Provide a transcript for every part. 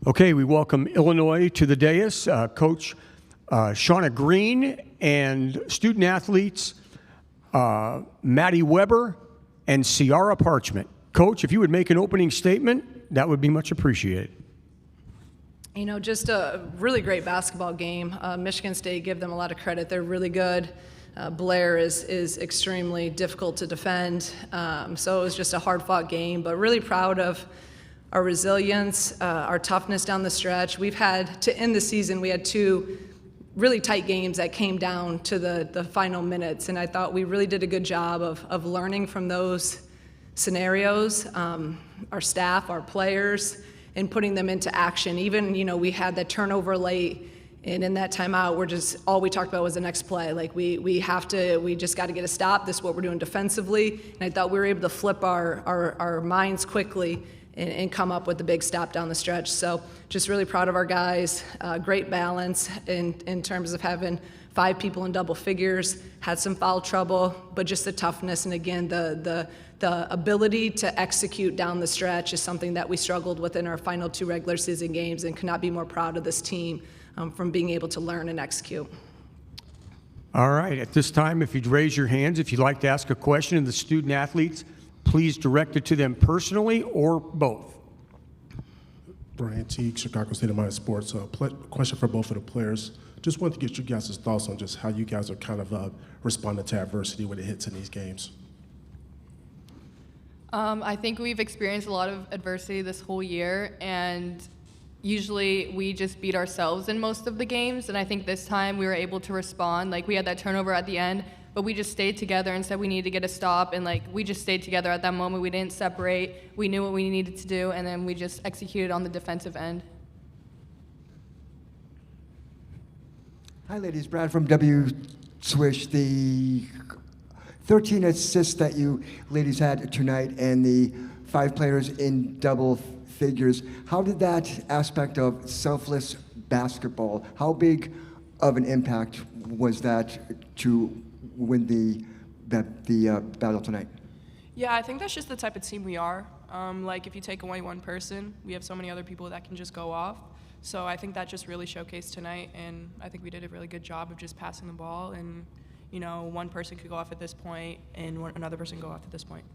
Okay, we welcome Illinois to the dais. Coach Shauna Green and student athletes Maddie Weber and Cearah Parchment. Coach, if you would make an opening statement, that would be much appreciated. You know, just a really great basketball game. Michigan State, give them a lot of credit. They're really good. Blair is extremely difficult to defend. So it was just a hard-fought game, but really proud of our resilience, our toughness down the stretch. We've had, to end the season, we had 2 really tight games that came down to the final minutes, and I thought we really did a good job of learning from those scenarios, our staff, our players, and putting them into action. Even, you know, we had that turnover late, and in that timeout, all we talked about was the next play. Like, we just got to get a stop. This is what we're doing defensively, and I thought we were able to flip our minds quickly and come up with the big stop down the stretch. So just really proud of our guys. Great balance in terms of having 5 people in double figures, had some foul trouble, but just the toughness, and again, the ability to execute down the stretch is something that we struggled with in our final 2 regular season games, and could not be more proud of this team from being able to learn and execute. All right, at this time, if you'd raise your hands, if you'd like to ask a question of the student athletes, please direct it to them personally or both. Brian Teague, Chicago State of Mind Sports. Question for both of the players. Just wanted to get you guys' thoughts on just how you guys are kind of responding to adversity when it hits in these games. I think we've experienced a lot of adversity this whole year, and usually we just beat ourselves in most of the games, and I think this time we were able to respond. Like, we had that turnover at the end, but we just stayed together and said we needed to get a stop, and like, we just stayed together at that moment. We didn't separate. We knew what we needed to do, and then we just executed on the defensive end. Hi, ladies. Brad from W Swish. The 13 assists that you ladies had tonight and the 5 players in double figures, how did that aspect of selfless basketball, how big of an impact was that to win the battle tonight? Yeah, I think that's just the type of team we are. Like, if you take away one person, we have so many other people that can just go off. So I think that just really showcased tonight, and I think we did a really good job of just passing the ball, and, you know, one person could go off at this point and another person go off at this point.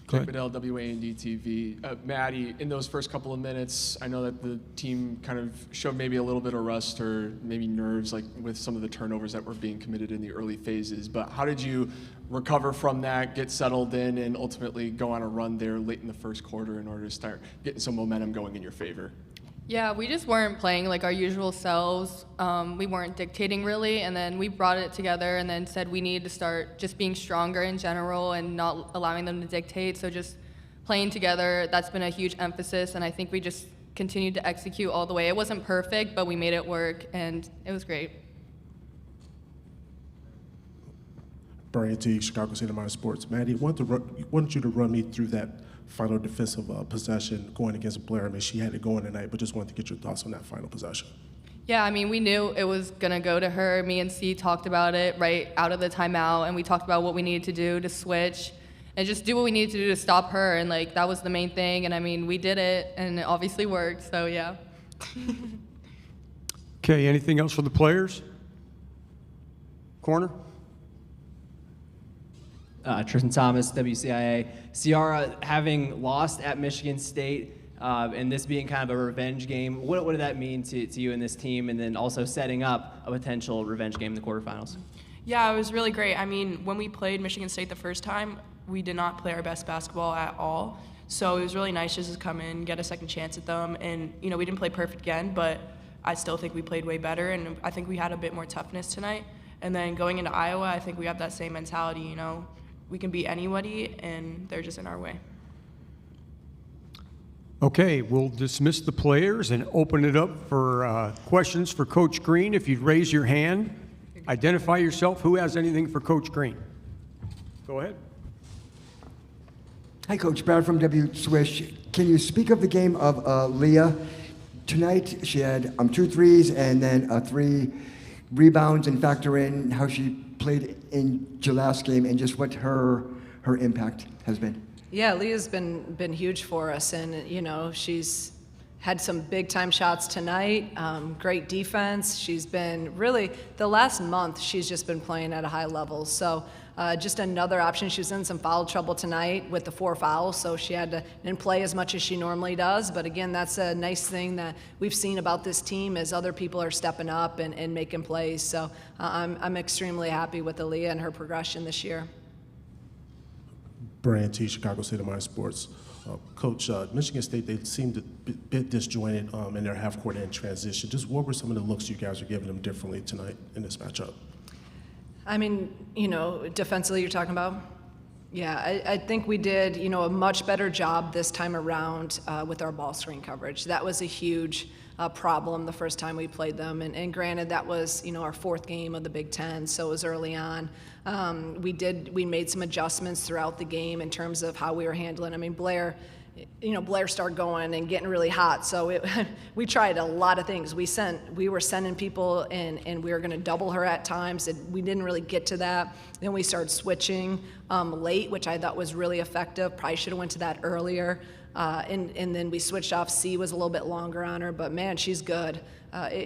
Jake Bedell, WAND TV. Maddie, in those first couple of minutes, I know that the team kind of showed maybe a little bit of rust or maybe nerves, like with some of the turnovers that were being committed in the early phases. But how did you recover from that, get settled in, and ultimately go on a run there late in the first quarter in order to start getting some momentum going in your favor? Yeah, we just weren't playing like our usual selves. We weren't dictating really, and then we brought it together and then said we needed to start just being stronger in general and not allowing them to dictate. So just playing together, that's been a huge emphasis, and I think we just continued to execute all the way. It wasn't perfect, but we made it work, and it was great. Brian Teague, Chicago State of Mind Sports. Maddie, wanted you to run me through that final defensive possession going against Blair. I mean, she had it going tonight, but just wanted to get your thoughts on that final possession. Yeah, I mean, we knew it was going to go to her. Me and C talked about it right out of the timeout, and we talked about what we needed to do to switch and just do what we needed to do to stop her, and like, that was the main thing, and I mean, we did it, and it obviously worked, so yeah. Okay, anything else for the players? Corner? Tristan Thomas, WCIA. Ciara, having lost at Michigan State, and this being kind of a revenge game, what did that mean to you and this team, and then also setting up a potential revenge game in the quarterfinals? Yeah, it was really great. I mean, when we played Michigan State the first time, we did not play our best basketball at all. So it was really nice just to come in, get a second chance at them. And, you know, we didn't play perfect again, but I still think we played way better, and I think we had a bit more toughness tonight. And then going into Iowa, I think we have that same mentality, you know. We can beat anybody, and they're just in our way. Okay, we'll dismiss the players and open it up for questions for Coach Green. If you'd raise your hand, identify yourself. Who has anything for Coach Green? Go ahead. Hi, Coach. Brad from W Swish. Can you speak of the game of Leah? Tonight, she had 2 threes and then 3 rebounds, and factor in how she played in your last game and just what her impact has been. Yeah, Leah's been huge for us, and she's had some big time shots tonight. Great defense. She's been really the last month. She's just been playing at a high level. So just another option. She was in some foul trouble tonight with the 4 fouls, so she had to didn't play as much as she normally does. But again, that's a nice thing that we've seen about this team as other people are stepping up and making plays. So I'm extremely happy with Aaliyah and her progression this year. Brian T, Chicago State of Mind Sports. Coach, Michigan State, they seemed a bit disjointed in their half-court end transition. Just what were some of the looks you guys are giving them differently tonight in this matchup? I mean, defensively you're talking about? Yeah, I think we did, a much better job this time around with our ball screen coverage. That was a huge problem the first time we played them. And granted, that was, our 4th game of the Big Ten, so it was early on. We made some adjustments throughout the game in terms of how we were handling. I mean, Blair started going and getting really hot. So we tried a lot of things. We were sending people and we were going to double her at times. We didn't really get to that. Then we started switching late, which I thought was really effective. Probably should have went to that earlier. And then we switched off. C was a little bit longer on her, but man, she's good.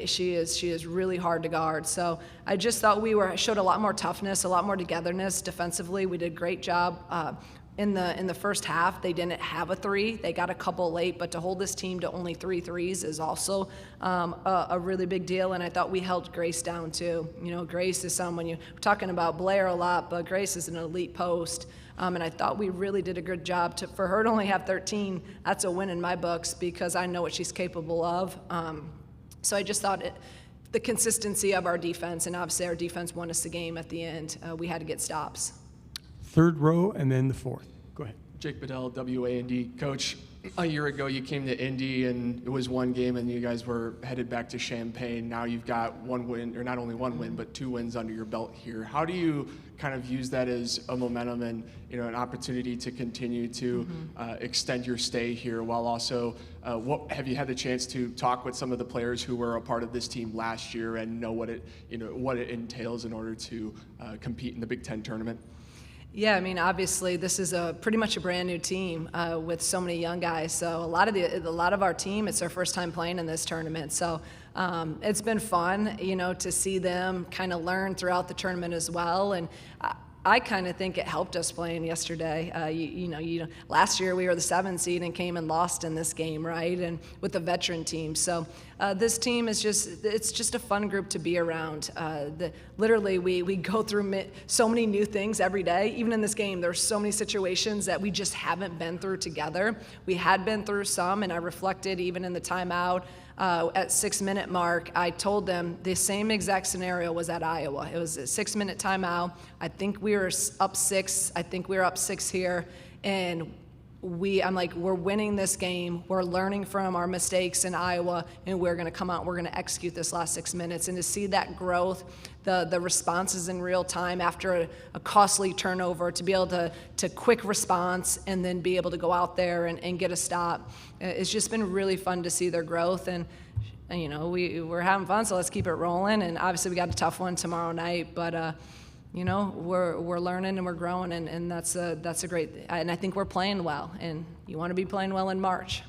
She is really hard to guard. So I just thought we showed a lot more toughness, a lot more togetherness defensively. We did a great job. In the first half, they didn't have a 3. They got a couple late, but to hold this team to only 3 threes is also a really big deal. And I thought we held Grace down too. Grace is someone we're talking about Blair a lot, but Grace is an elite post. And I thought we really did a good job for her to only have 13. That's a win in my books because I know what she's capable of. So I just thought the consistency of our defense, and obviously our defense won us the game at the end. We had to get stops. 3rd row and then the 4th. Go ahead. Jake Bedell, WAND. Coach, a year ago you came to Indy and it was 1 game and you guys were headed back to Champaign. Now you've got 1 win, or not only 1 win, but 2 wins under your belt here. How do you kind of use that as a momentum and an opportunity to continue to extend your stay here, while also have you had the chance to talk with some of the players who were a part of this team last year and know what it entails in order to compete in the Big Ten tournament? Yeah, I mean, obviously, this is pretty much a brand new team with so many young guys. So a lot of our team, it's their first time playing in this tournament. So it's been fun, to see them kind of learn throughout the tournament as well. And I kind of think it helped us playing yesterday. Last year we were the 7th seed and came and lost in this game, right? And with the veteran team. So this team is it's just a fun group to be around. Literally we go through so many new things every day. Even in this game, there's so many situations that we just haven't been through together. We had been through some, and I reflected even in the timeout. At 6-minute mark, I told them the same exact scenario was at Iowa. It was a 6-minute timeout. I think we were up 6. I think we were up 6 here. And I'm like, we're winning this game. We're learning from our mistakes in Iowa, and we're going to come out and we're going to execute this last 6 minutes. And to see that growth, the responses in real time after a costly turnover, to be able to quick response and then be able to go out there and get a stop. It's just been really fun to see their growth. And we're having fun, so let's keep it rolling. And obviously we got a tough one tomorrow night, but we're learning and we're growing, and that's a great thing. And I think we're playing well, and you want to be playing well in March.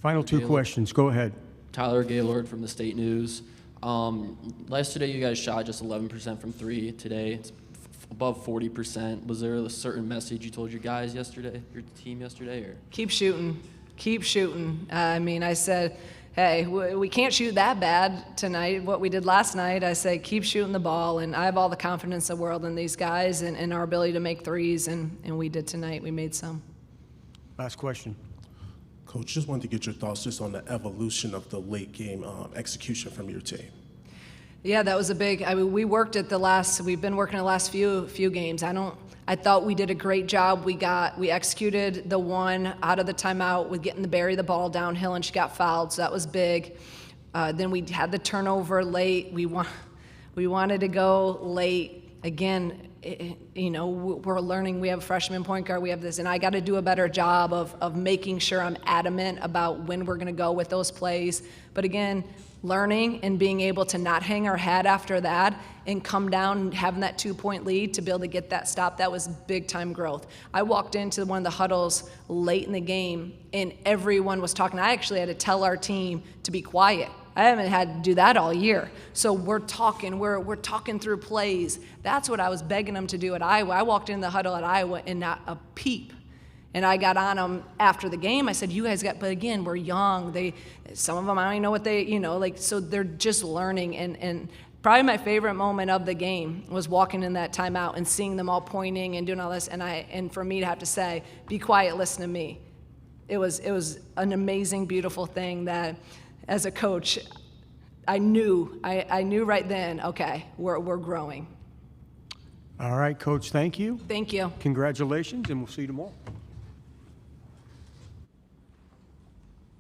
Final 2 questions. Go ahead. Tyler Gaylord from the State News. Yesterday you guys shot just 11% from 3. Today it's above 40%. Was there a certain message you told your guys yesterday, your team yesterday, or? Keep shooting. I mean, I said, hey, we can't shoot that bad tonight, what we did last night. I say, keep shooting the ball, and I have all the confidence in the world in these guys and our ability to make threes, and we did tonight. We made some. Last question. Coach, just wanted to get your thoughts just on the evolution of the late game execution from your team. Yeah, that was we've been working the last few games. I thought we did a great job. We executed the one out of the timeout with getting Barry the ball downhill, and she got fouled, so that was big. Then we had the turnover late. We wanted to go late. Again, we're learning. We have a freshman point guard. We have this, and I got to do a better job of making sure I'm adamant about when we're going to go with those plays. But again, learning and being able to not hang our head after that and come down and having that 2-point lead to be able to get that stop, that was big time growth. I walked into one of the huddles late in the game and everyone was talking. I actually had to tell our team to be quiet. I haven't had to do that all year. So we're talking through plays. That's what I was begging them to do at Iowa. I walked in the huddle at Iowa and not a peep. And I got on them after the game. I said, you guys but again, we're young. Some of them, I don't even know what so they're just learning. And probably my favorite moment of the game was walking in that timeout and seeing them all pointing and doing all this. And for me to have to say, be quiet, listen to me. It was an amazing, beautiful thing that as a coach, I knew right then, okay, we're growing. All right, Coach, thank you. Thank you. Congratulations, and we'll see you tomorrow.